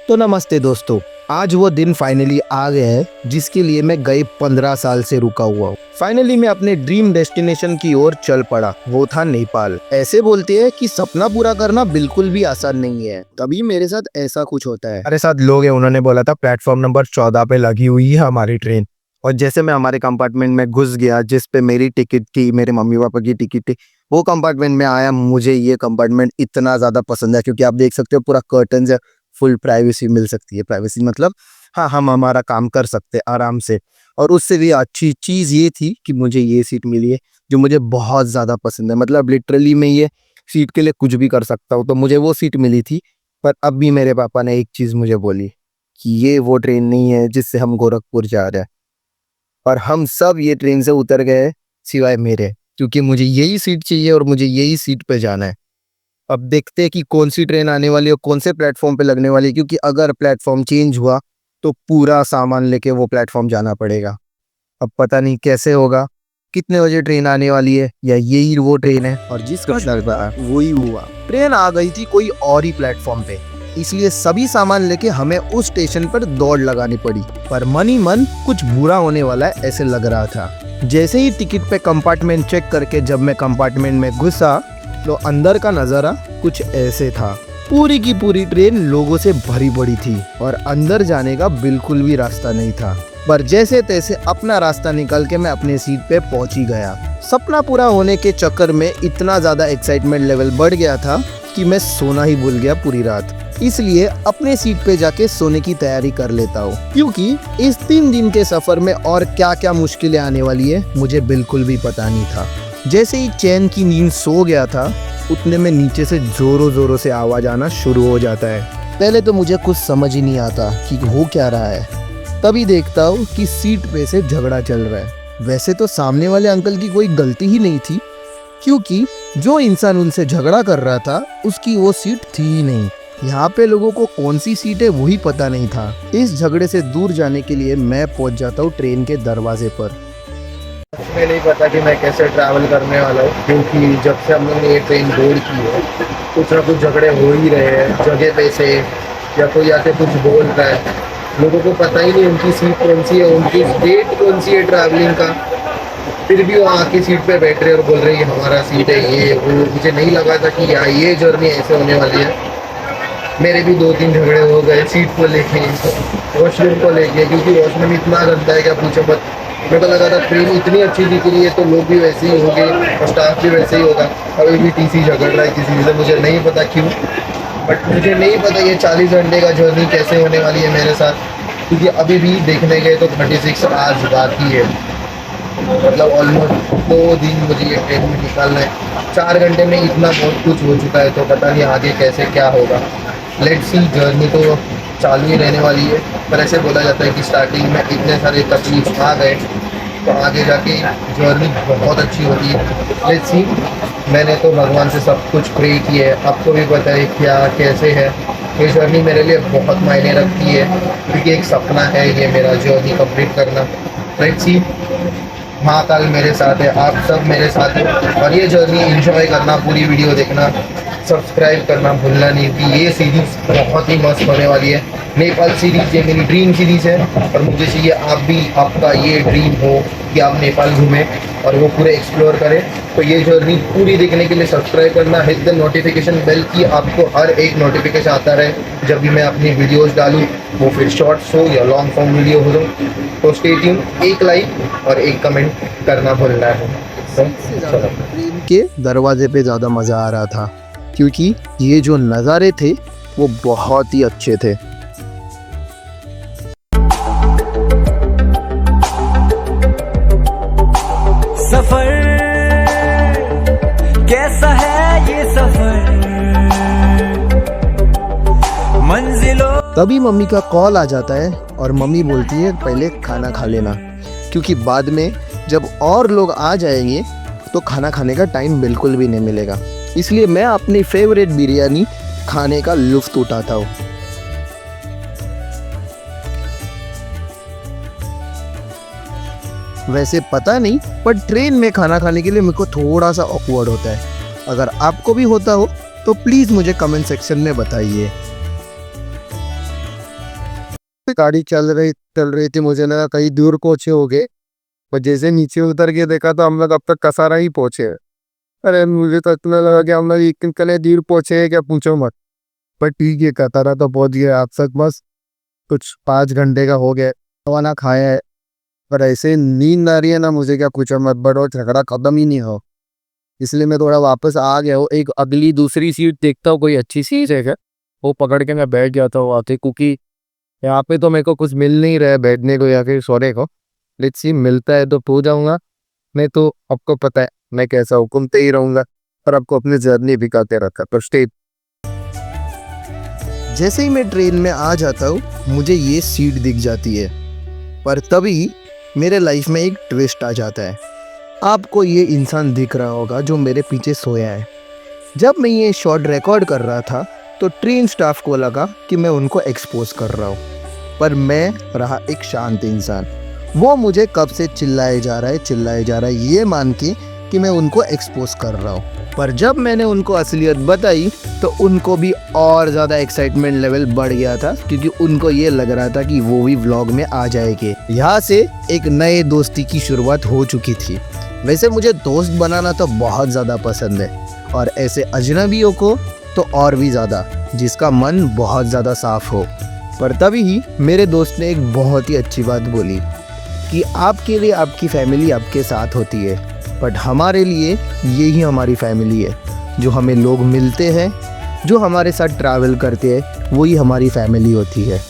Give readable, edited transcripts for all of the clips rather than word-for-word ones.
तो नमस्ते दोस्तों, आज वो दिन फाइनली आ गया है जिसके लिए मैं गए 15 साल से रुका हुआ हूँ। फाइनली मैं अपने ड्रीम डेस्टिनेशन की ओर चल पड़ा। वो था नेपाल। ऐसे बोलते हैं कि सपना पूरा करना बिल्कुल भी आसान नहीं है, तभी मेरे साथ ऐसा कुछ होता है। हमारे साथ लोग हैं, उन्होंने बोला था प्लेटफॉर्म नंबर 14 पे लगी हुई है हमारी ट्रेन। और जैसे मैं हमारे कंपार्टमेंट में घुस गया जिस पे मेरी टिकट थी, मेरे मम्मी पापा की टिकट थी, वो कंपार्टमेंट में आया। मुझे ये कंपार्टमेंट इतना ज़्यादा पसंद है क्योंकि आप देख सकते हो पूरा कर्टन है, फुल प्राइवेसी मिल सकती है। प्राइवेसी मतलब हाँ, हम हमारा काम कर सकते हैं आराम से। और उससे भी अच्छी चीज़ ये थी कि मुझे ये सीट मिली है जो मुझे बहुत ज़्यादा पसंद है। मतलब लिटरली मैं ये सीट के लिए कुछ भी कर सकता हूँ, तो मुझे वो सीट मिली थी। पर अब भी मेरे पापा ने एक चीज़ मुझे बोली कि ये वो ट्रेन नहीं है जिससे हम गोरखपुर जा रहे हैं। और हम सब ये ट्रेन से उतर गए सिवाय मेरे, क्योंकि मुझे यही सीट चाहिए और मुझे यही सीट पे जाना है। अब देखते हैं कि कौन सी ट्रेन आने वाली है, कौन से प्लेटफॉर्म पे लगने वाली है, क्योंकि अगर प्लेटफॉर्म चेंज हुआ तो पूरा सामान लेके वो प्लेटफॉर्म जाना पड़ेगा। अब पता नहीं कैसे होगा, कितने बजे ट्रेन आने वाली है, या यही वो ट्रेन है। और जिसका लग रहा है वही हुआ। ट्रेन आ गई थी कोई और ही प्लेटफॉर्म पे, इसलिए सभी सामान लेके हमें उस स्टेशन पर दौड़ लगानी पड़ी। पर मन ही मन कुछ बुरा होने वाला है ऐसे लग रहा था। जैसे ही टिकट पे कंपार्टमेंट चेक करके जब मैं कंपार्टमेंट में घुसा तो अंदर का नज़ारा कुछ ऐसे था। पूरी की पूरी ट्रेन लोगों से भरी पड़ी थी और अंदर जाने का बिल्कुल भी रास्ता नहीं था। पर जैसे तैसे अपना रास्ता निकाल के मैं अपने सीट पे पहुंच ही गया। सपना पूरा होने के चक्कर में इतना ज़्यादा एक्साइटमेंट लेवल बढ़ गया था कि मैं सोना ही भूल गया पूरी रात। इसलिए अपने सीट पे जाके सोने की तैयारी कर लेता हूँ, क्योंकि इस 3 दिन के सफ़र में और क्या क्या मुश्किलें आने वाली है मुझे बिल्कुल भी पता नहीं था। जैसे ही चैन की नींद सो गया था उतने में नीचे से जोरों जोरों से आवाज़ आना शुरू हो जाता है। पहले तो मुझे कुछ समझ ही नहीं आता कि हो क्या रहा है। तभी देखता हूँ कि सीट पे से झगड़ा चल रहा है। वैसे तो सामने वाले अंकल की कोई गलती ही नहीं थी, क्योंकि जो इंसान उनसे झगड़ा कर रहा था उसकी वो सीट थी ही नहीं। यहाँ पे लोगों को कौन सी सीट है वही पता नहीं था। इस झगड़े से दूर जाने के लिए मैं पहुँच जाता हूँ ट्रेन के दरवाजे पर। मुझे नहीं पता कि मैं कैसे ट्रैवल करने वाला हूँ, क्योंकि जब से हम लोगों ने ये ट्रेन बोर्ड की है कुछ ना कुछ झगड़े हो ही रहे हैं जगह पे से, या कोई आके कुछ बोल रहा है। लोगों को पता ही नहीं उनकी सीट कौन सी है, उनकी डेट कौन सी है ट्रैवलिंग का, फिर भी वो आके सीट पे बैठ रहे और बोल रहे हैं हमारा सीट है ये वो। मुझे नहीं लगा था कि यार ये जर्नी ऐसे होने वाली है। मेरे भी 2-3 झगड़े हो गए सीट को लेके, वॉशरूम को लेके, क्योंकि वॉशरूम इतना गंदा है क्या पूछो मत। मेरे को लगा था ट्रेन इतनी अच्छी दिख रही है तो लोग भी वैसे ही होंगे और स्टाफ भी वैसे ही होगा। अभी भी टीसी झगड़ रहा है किसी से, मुझे नहीं पता क्यों। बट मुझे नहीं पता ये 40 घंटे का जर्नी कैसे होने वाली है मेरे साथ, क्योंकि अभी भी देखने गए तो 36 आज बाकी है। मतलब ऑलमोस्ट 2 दिन मुझे ये ट्रेन में निकालना है। 4 घंटे में इतना बहुत कुछ हो चुका है, तो पता नहीं आगे कैसे क्या होगा। लेट्स सी, जर्नी तो चालू ही रहने वाली है। पर ऐसे बोला जाता है कि स्टार्टिंग में इतने सारे तकलीफ आ गए तो आगे जाके जर्नी बहुत अच्छी होती है। लेट्स सी, मैंने तो भगवान से सब कुछ प्रे किया है। आपको भी पता है क्या कैसे है। ये जर्नी मेरे लिए बहुत मायने रखती है, क्योंकि एक सपना है ये मेरा जर्नी कंप्लीट करना। लेट्स सी, महाकाल मेरे साथ है, आप सब मेरे साथ हैं, और ये जर्नी एंजॉय करना, पूरी वीडियो देखना, सब्सक्राइब करना भूलना नहीं, कि ये सीरीज़ बहुत ही मस्त होने वाली है। नेपाल सीरीज़ ये मेरी ड्रीम सीरीज़ है, और मुझे चाहिए आप भी, आपका ये ड्रीम हो कि आप नेपाल घूमें और वो पूरे एक्सप्लोर करें। तो ये जर्नी पूरी देखने के लिए सब्सक्राइब करना, हिट द नोटिफिकेशन बेल की आपको हर एक नोटिफिकेशन आता रहे जब भी मैं अपनी वीडियोज़ डालूँ, वो फिर शॉर्ट्स हो या लॉन्ग फॉर्म वीडियो हो। तो स्टे ट्यून, एक लाइक और एक कमेंट करना भूलना है। ट्रेन के दरवाजे पे ज़्यादा मज़ा आ रहा था, क्योंकि ये जो नज़ारे थे वो बहुत ही अच्छे थे। सफर कैसा है ये सफर, मंजिलों। तभी मम्मी का कॉल आ जाता है और मम्मी बोलती है पहले खाना खा लेना, क्योंकि बाद में जब और लोग आ जाएंगे तो खाना खाने का टाइम बिल्कुल भी नहीं मिलेगा। इसलिए मैं अपनी फेवरेट बिरयानी खाने का लुत्फ उठाता हूँ। वैसे पता नहीं, पर ट्रेन में खाना खाने के लिए मेरे को थोड़ा सा ऑकवर्ड होता है। अगर आपको भी होता हो तो प्लीज़ मुझे कमेंट सेक्शन में बताइए। गाड़ी चल रही थी, मुझे लगा कहीं दूर पहुंचे हो गए, पर जैसे नीचे उतर के देखा तो हम लोग अब तक कसारा ही पहुंचे हैं। अरे मुझे तो इतना लगा कि हम लोग इतने दूर पहुंचे हैं क्या, पूछो मत। पर ठीक है, कतारा तो पहुंच गया आप तक, बस कुछ 5 घंटे का हो गया, खाना खाया है। पर ऐसे नींद आ रही है ना मुझे, क्या पूछो मत, बड़ा झगड़ा खत्म ही नहीं हो। इसलिए मैं थोड़ा वापस आ गया हूँ, एक अगली दूसरी सीट देखता हूँ, कोई अच्छी सी जगह वो पकड़ के मैं बैठ जाता हूँ आके, क्योंकि यहाँ पे तो मेरे को कुछ मिल नहीं रहा है बैठने को या फिर सोने को। लेट्स सी, मिलता है तो सो जाऊंगा, नहीं तो आपको पता है मैं कैसा हूँ, घूमते ही रहूंगा और आपको अपनी जर्नी भी करते रखा। तो स्टे। जैसे ही मैं ट्रेन में आ जाता हूँ मुझे ये सीट दिख जाती है, पर तभी मेरे लाइफ में एक ट्विस्ट आ जाता है। आपको ये इंसान दिख रहा होगा जो मेरे पीछे सोया है। जब मैं ये शॉट रिकॉर्ड कर रहा था तो ट्रेन स्टाफ को लगा कि मैं उनको एक्सपोज कर रहा हूँ, पर मैं रहा एक शांत इंसान। वो मुझे कब से चिल्लाए जा रहा है ये मान के कि मैं उनको एक्सपोज कर रहा हूँ। पर जब मैंने उनको असलियत बताई तो उनको भी और ज़्यादा एक्साइटमेंट लेवल बढ़ गया था, क्योंकि उनको ये लग रहा था कि वो भी व्लॉग में आ जाएंगे। यहाँ से एक नए दोस्ती की शुरुआत हो चुकी थी। वैसे मुझे दोस्त बनाना तो बहुत ज़्यादा पसंद है, और ऐसे अजनबियों को तो और भी ज़्यादा, जिसका मन बहुत ज़्यादा साफ हो। पर तभी ही मेरे दोस्त ने एक बहुत ही अच्छी बात बोली कि आपके लिए आपकी फैमिली आपके साथ होती है, बट हमारे लिए यही हमारी फैमिली है। जो हमें लोग मिलते हैं, जो हमारे साथ ट्रैवल करते हैं, वही हमारी फैमिली होती है।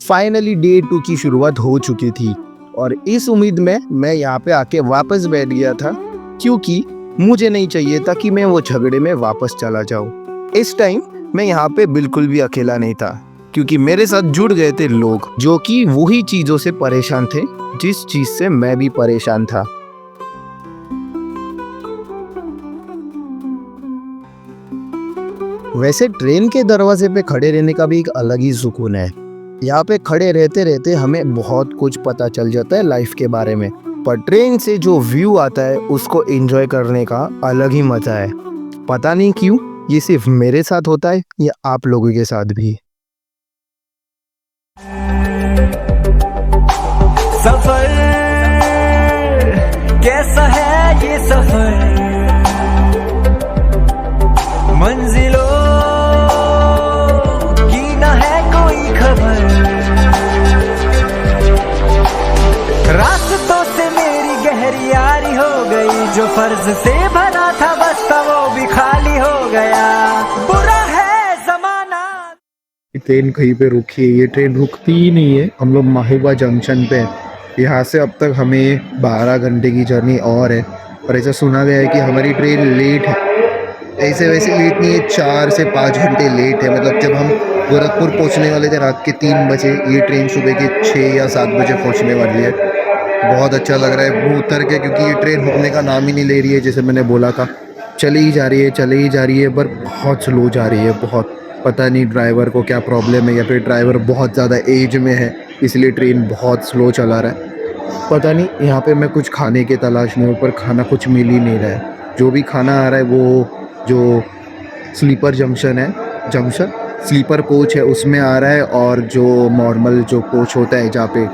फाइनली डे 2 की शुरुआत हो चुकी थी, और इस उम्मीद में मैं यहाँ पे आके वापस बैठ गया था, क्योंकि मुझे नहीं चाहिए था कि मैं वो झगड़े में वापस चला जाऊँ। इस टाइम मैं यहाँ पे बिल्कुल भी अकेला नहीं था, क्योंकि मेरे साथ जुड़ गए थे लोग जो कि वही चीज़ों से परेशान थे जिस चीज़ से मैं भी परेशान था। वैसे ट्रेन के दरवाजे पे खड़े रहने का भी एक अलग ही सुकून है। यहाँ पे खड़े रहते रहते हमें बहुत कुछ पता चल जाता है लाइफ के बारे में, पर ट्रेन से जो व्यू आता है उसको एंजॉय करने का अलग ही मजा है। पता नहीं क्यों ये सिर्फ मेरे साथ होता है या आप लोगों के साथ भी। सफर कैसा है ये सफर, मंजिलों की न है कोई खबर, रास्तों से मेरी गहरी यारी हो गई, जो फर्ज से भरा था बस्ता वो भी खाली हो गया, बुरा है जमाना। ट्रेन कहीं पे रुकी है, ये ट्रेन रुकती ही नहीं है। हम लोग माहिबा जंक्शन पे हैं। यहाँ से अब तक हमें 12 घंटे की जर्नी और है, और ऐसा सुना गया है कि हमारी ट्रेन लेट है। ऐसे वैसे लेट नहीं है, 4 से 5 घंटे लेट है। मतलब जब हम गोरखपुर पहुँचने वाले थे रात के 3 बजे, ये ट्रेन सुबह के 6 या 7 बजे पहुँचने वाली है। बहुत अच्छा लग रहा है वो उतर के, क्योंकि ये ट्रेन रुकने का नाम ही नहीं ले रही है। जैसे मैंने बोला था, चली ही जा रही है, पर बहुत स्लो जा रही है। बहुत पता नहीं ड्राइवर को क्या प्रॉब्लम है, या फिर ड्राइवर बहुत ज़्यादा एज में है इसलिए ट्रेन बहुत स्लो चला रहा है। पता नहीं। यहाँ पे मैं कुछ खाने के तलाश में हूँ, पर खाना कुछ मिल ही नहीं रहा है। जो भी खाना आ रहा है वो जो स्लीपर स्लीपर कोच है उसमें आ रहा है, और जो नॉर्मल जो कोच होता है जहाँ पे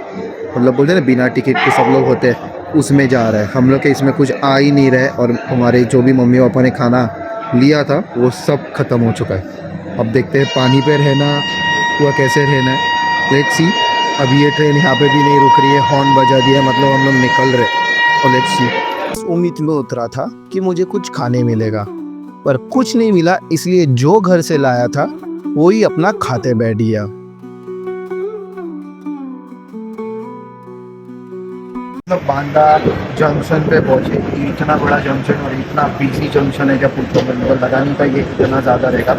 मतलब बोलते हैं ना बिना टिकट के सब लोग होते हैं, उसमें जा रहा है। हम लोग के इसमें कुछ आ ही नहीं रहा है, और हमारे जो भी मम्मी पापा ने खाना लिया था वो सब खत्म हो चुका है। अब देखते हैं पानी पे रहना हुआ कैसे रहना है। Let's see. अभी ये ट्रेन यहाँ पे भी नहीं रुक रही है, हॉर्न बजा दिया, मतलब हम लोग निकल रहे। और लेट्स सी। उम्मीद में उतरा था कि मुझे कुछ खाने मिलेगा, पर कुछ नहीं मिला, इसलिए जो घर से लाया था वही अपना खाते बैठ गया। बांदा जंक्शन पे पहुंचे। इतना बड़ा जंक्शन और इतना बिजी जंक्शन है, जब पूछो मैं लगा नहीं था ये इतना ज़्यादा रहेगा।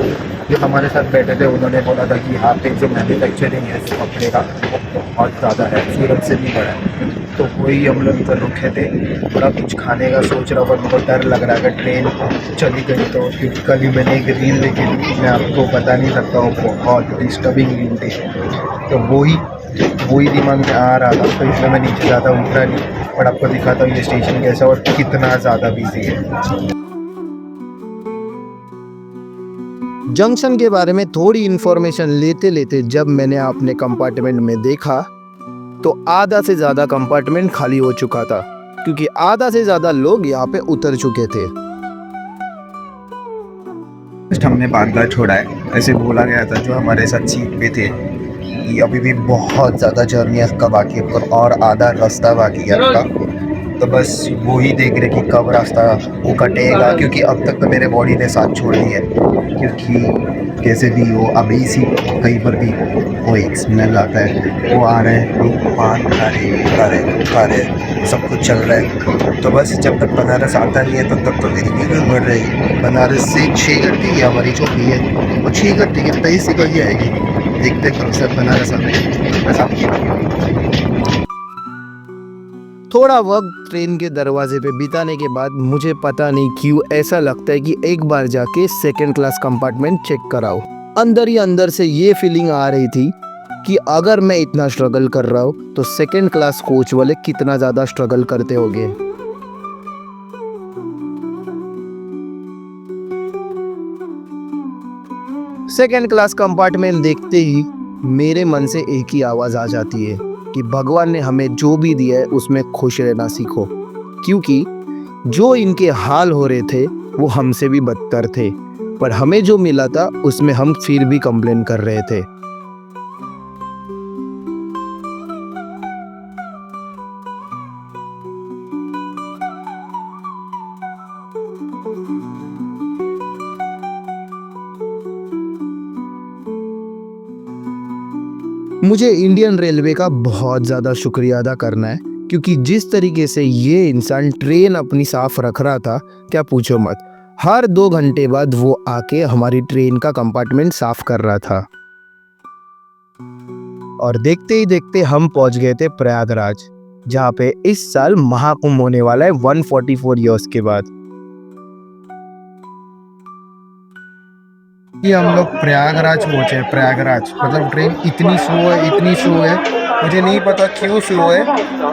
जो हमारे साथ बैठे थे उन्होंने बोला था कि यहाँ पे जो मैन्युफैक्चरिंग है इस कपड़े का वो बहुत ज़्यादा है, सूरत से भी बड़ा है। तो वही हम लोग इधर रुके थे, थोड़ा कुछ खाने का सोच रहा, पर मुझे डर लग रहा है अगर ट्रेन चली गई तो। कल ही मैंने एक रील देखी थी, मैं आपको बता नहीं सकता हूँ, बहुत डिस्टर्बिंग रील थी। तो वही वही दिमाग में आ रहा था, तो इसलिए मैं नीचे ज़्यादा उतरा नहीं, बट आपको दिखाता हूँ ये स्टेशन कैसा और कितना ज़्यादा बिजी है। जंक्शन के बारे में थोड़ी इन्फॉर्मेशन लेते लेते जब मैंने अपने कंपार्टमेंट में देखा तो आधा से ज़्यादा कंपार्टमेंट खाली हो चुका था, क्योंकि आधा से ज़्यादा लोग यहाँ पे उतर चुके थे। हमने बांद्रा छोड़ा है, ऐसे बोला गया था जो हमारे साथ सीट पे थे कि अभी भी बहुत ज़्यादा जर्नी आपका बाकी है और आधा रास्ता बाकी है आपका, तो बस वो ही देख रहे कि कब रास्ता वो कटेगा, क्योंकि अब तक तो मेरे बॉडी ने साथ छोड़ दी है, क्योंकि कैसे भी हो अभी सी कहीं पर भी वो एक स्मेल आता है, वो आ रहे हैं लोग पान खा रहे सब कुछ चल रहा है। तो बस जब तक बनारस आता नहीं है तब तक तो मेरी फिगर बढ़ रही। बनारस से 6 घंटे की हमारी जो भी है वो 6 घंटे की 23 की ही आएगी, देखते करो सर बनारस आते हैं। थोड़ा वक्त ट्रेन के दरवाजे पे बिताने के बाद मुझे पता नहीं क्यों ऐसा लगता है कि एक बार जाके सेकंड क्लास कंपार्टमेंट चेक कराओ। अंदर ही अंदर से ये फीलिंग आ रही थी कि अगर मैं इतना स्ट्रगल कर रहा हूँ तो सेकंड क्लास कोच वाले कितना ज़्यादा स्ट्रगल करते होंगे। सेकंड क्लास कंपार्टमेंट देखते ही मेरे मन से एक ही आवाज़ आ जाती है कि भगवान ने हमें जो भी दिया है उसमें खुश रहना सीखो, क्योंकि जो इनके हाल हो रहे थे वो हमसे भी बदतर थे, पर हमें जो मिला था उसमें हम फिर भी कंप्लेन कर रहे थे। मुझे इंडियन रेलवे का बहुत ज़्यादा शुक्रिया अदा करना है, क्योंकि जिस तरीके से ये इंसान ट्रेन अपनी साफ रख रहा था क्या पूछो मत। हर 2 घंटे बाद वो आके हमारी ट्रेन का कंपार्टमेंट साफ कर रहा था। और देखते ही देखते हम पहुंच गए थे प्रयागराज, जहाँ पे इस साल महाकुंभ होने वाला है 144 ईयर्स के बाद। कि हम लोग प्रयागराज पहुँचे। प्रयागराज मतलब ट्रेन इतनी स्लो है, मुझे नहीं पता क्यों स्लो है,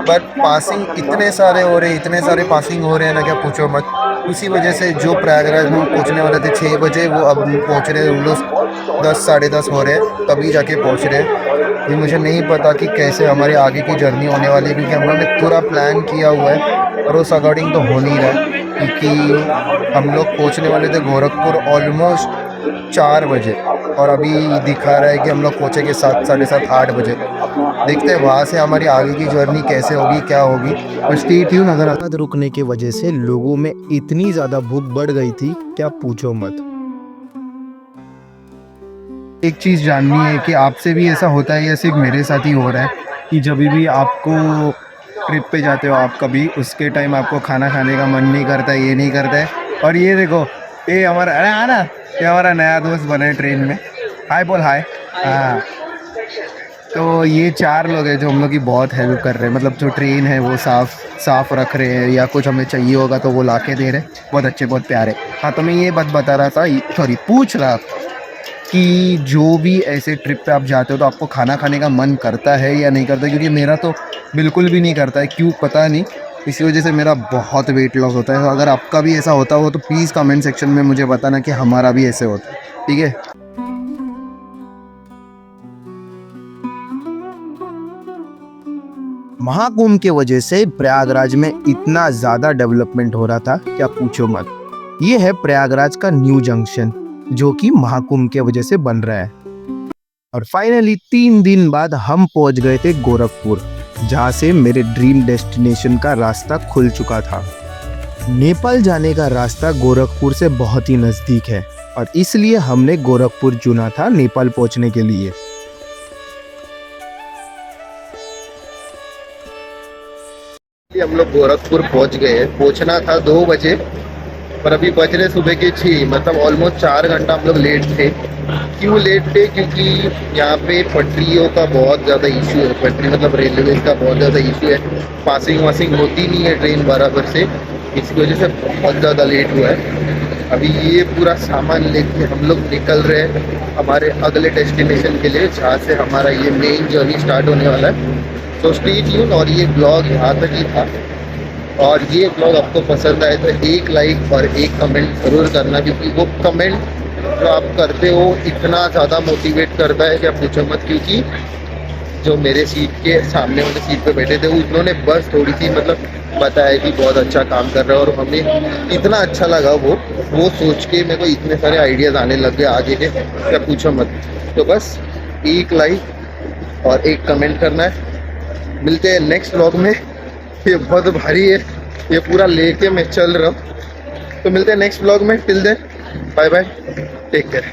बट पासिंग इतने सारे पासिंग हो रहे हैं ना क्या पूछो मत। उसी वजह से जो प्रयागराज में पहुँचने वाले थे 6 बजे वो अब पहुँच रहे हैं, हम लोग 10 साढ़े 10 हो रहे हैं तभी जाके पहुँच रहे हैं। ये मुझे नहीं पता कि कैसे हमारी आगे की जर्नी होने वाली है, क्योंकि हम लोगों ने पूरा प्लान किया हुआ है और उस अकॉर्डिंग तो हो नहीं रहा है, क्योंकि हम लोग पहुँचने वाले थे गोरखपुर ऑलमोस्ट 4 बजे और अभी दिखा रहा है कि हम लोग पहुँचेंगे 7 साढ़े 7 8 बजे। देखते हैं वहाँ से हमारी आगे की जर्नी कैसे होगी क्या होगी। और स्टे ट्यून। अगर रात रुकने की वजह से लोगों में इतनी ज़्यादा भूख बढ़ गई थी क्या पूछो मत। एक चीज़ जाननी है कि आपसे भी ऐसा होता है या सिर्फ मेरे साथ ही हो रहा है कि जब भी आपको ट्रिप पे जाते हो आप कभी उसके टाइम आपको खाना खाने का मन नहीं करता है, ये नहीं करता है। और ये देखो ये हमारा अरे आना ये हमारा नया दोस्त बना है ट्रेन में। हाय बोल हाय। हाँ तो ये 4 लोग हैं जो हम लोग की बहुत हेल्प कर रहे हैं, मतलब जो ट्रेन है वो साफ रख रहे हैं या कुछ हमें चाहिए होगा तो वो ला के दे रहे हैं। बहुत अच्छे बहुत प्यारे। हाँ तो मैं ये बात बता रहा था, सॉरी पूछ रहा कि जो भी ऐसे ट्रिप पे आप जाते हो तो आपको खाना खाने का मन करता है या नहीं करता, क्योंकि मेरा तो बिल्कुल भी नहीं करता है, क्यों पता नहीं। इसी वजह से मेरा बहुत वेट लॉस होता है। तो अगर आपका भी ऐसा होता हो तो प्लीज़ कमेंट सेक्शन में मुझे बताना कि हमारा भी ऐसे होता है, ठीक है। महाकुंभ के वजह से प्रयागराज में इतना ज़्यादा डेवलपमेंट हो रहा था क्या पूछो मत। ये है प्रयागराज का न्यू जंक्शन जो कि महाकुंभ के वजह से बन रहा है। और फाइनली 3 दिन बाद हम पहुंच गए थे गोरखपुर, जहां से मेरे ड्रीम डेस्टिनेशन का रास्ता खुल चुका था। नेपाल जाने का रास्ता गोरखपुर से बहुत ही नज़दीक है और इसलिए हमने गोरखपुर चुना था नेपाल पहुंचने के लिए। हम लोग गोरखपुर पहुंच गए हैं। पहुंचना था 2 बजे पर अभी बज रहे सुबह के 6, मतलब ऑलमोस्ट 4 घंटा हम लोग लेट थे। क्यों लेट थे? क्योंकि यहाँ पे पटरियों का बहुत ज़्यादा इशू है। पटरी मतलब रेलवे का बहुत ज़्यादा इशू है, पासिंग वासिंग होती नहीं है ट्रेन बराबर से, इसकी वजह से बहुत ज़्यादा लेट हुआ है। अभी ये पूरा सामान लेके हम लोग निकल रहे हैं हमारे अगले डेस्टिनेशन के लिए, जहाँ से हमारा ये मेन जर्नी स्टार्ट होने वाला है। तो स्टे ट्यून, और ये ब्लॉग यहाँ तक ही था। और ये ब्लॉग आपको पसंद आए तो एक लाइक और एक कमेंट ज़रूर करना, क्योंकि वो कमेंट जो आप करते हो इतना ज़्यादा मोटिवेट करता है कि आप पूछो मत। क्योंकि जो मेरे सीट के सामने वाले सीट पे बैठे थे उन्होंने बस थोड़ी सी मतलब बताया कि बहुत अच्छा काम कर रहा है, और हमें इतना अच्छा लगा वो सोच के मेरे को इतने सारे आइडियाज़ आने लग गए आगे के, क्या पूछो मत। तो बस एक लाइक और एक कमेंट करना है। मिलते हैं नेक्स्ट व्लॉग में। ये बहुत भारी है, ये पूरा लेके मैं चल रहा हूँ। तो मिलते हैं नेक्स्ट व्लॉग में। Till then bye bye, take care.